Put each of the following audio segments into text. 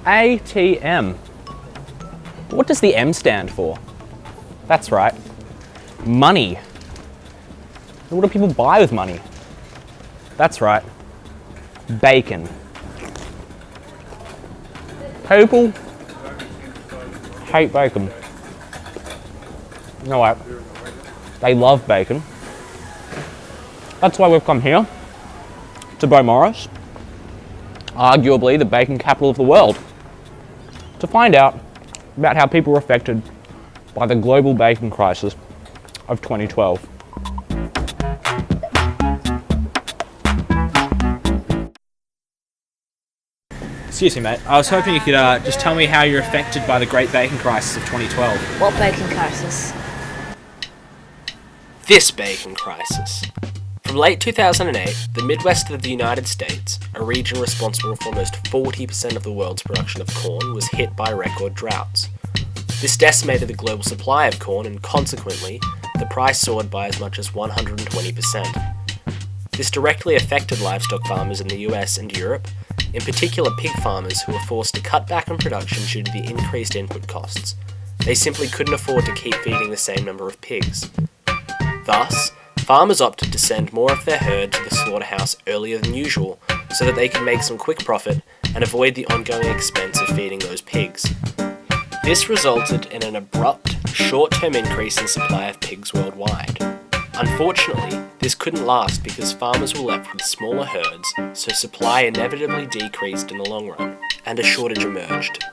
ATM. What does the M stand for? That's right, money. What do people buy with money? That's right, bacon. People hate bacon. You know what? They love bacon. That's why we've come here to Beaumaris, arguably the bacon capital of the world, to find out about how people were affected by the global bacon crisis of 2012. Excuse me, mate. I was hoping you could just tell me how you're affected by the Great Bacon Crisis of 2012. What bacon crisis? This bacon crisis. From late 2008, the Midwest of the United States, a region responsible for almost 40% of the world's production of corn, was hit by record droughts. This decimated the global supply of corn and consequently, the price soared by as much as 120%. This directly affected livestock farmers in the US and Europe, in particular pig farmers who were forced to cut back on production due to the increased input costs. They simply couldn't afford to keep feeding the same number of pigs. Thus, farmers opted to send more of their herd to the slaughterhouse earlier than usual so that they could make some quick profit and avoid the ongoing expense of feeding those pigs. This resulted in an abrupt, short-term increase in supply of pigs worldwide. Unfortunately, this couldn't last because farmers were left with smaller herds, so supply inevitably decreased in the long run, and a shortage emerged.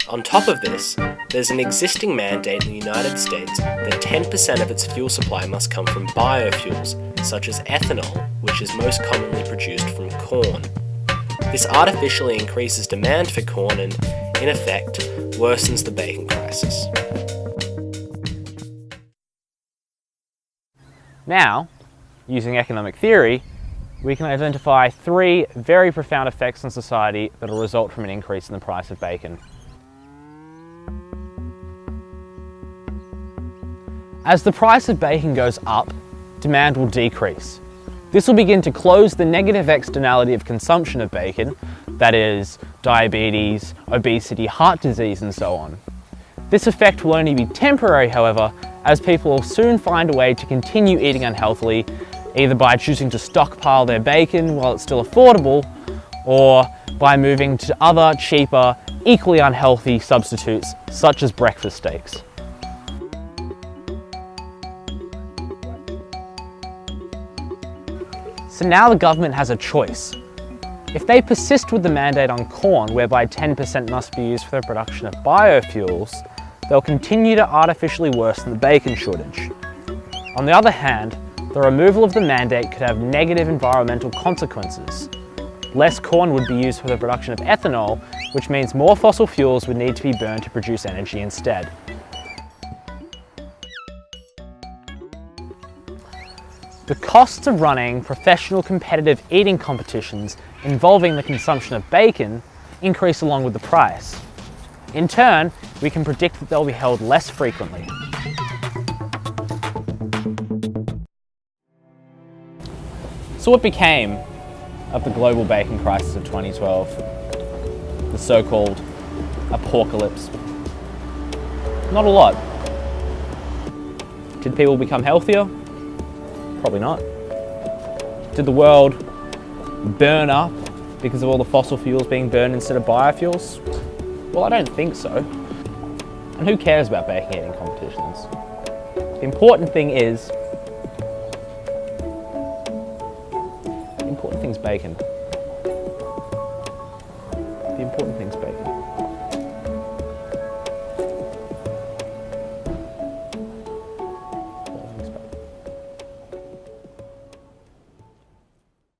On top of this, there's an existing mandate in the United States that 10% of its fuel supply must come from biofuels, such as ethanol, which is most commonly produced from corn. This artificially increases demand for corn and, in effect, worsens the bacon crisis. Now, using economic theory, we can identify three very profound effects on society that will result from an increase in the price of bacon. As the price of bacon goes up, demand will decrease. This will begin to close the negative externality of consumption of bacon, that is, diabetes, obesity, heart disease, and so on. This effect will only be temporary, however, as people will soon find a way to continue eating unhealthily, either by choosing to stockpile their bacon while it's still affordable, or by moving to other, cheaper, equally unhealthy substitutes, such as breakfast steaks. So now the government has a choice. If they persist with the mandate on corn, whereby 10% must be used for the production of biofuels, they'll continue to artificially worsen the bacon shortage. On the other hand, the removal of the mandate could have negative environmental consequences. Less corn would be used for the production of ethanol, which means more fossil fuels would need to be burned to produce energy instead. The costs of running professional competitive eating competitions involving the consumption of bacon increase along with the price. In turn, we can predict that they'll be held less frequently. So what became of the global bacon crisis of 2012? The so-called apocalypse? Not a lot. Did people become healthier? Probably not. Did the world burn up because of all the fossil fuels being burned instead of biofuels? Well, I don't think so. And who cares about bacon eating competitions? The important thing is bacon. The important thing's bacon.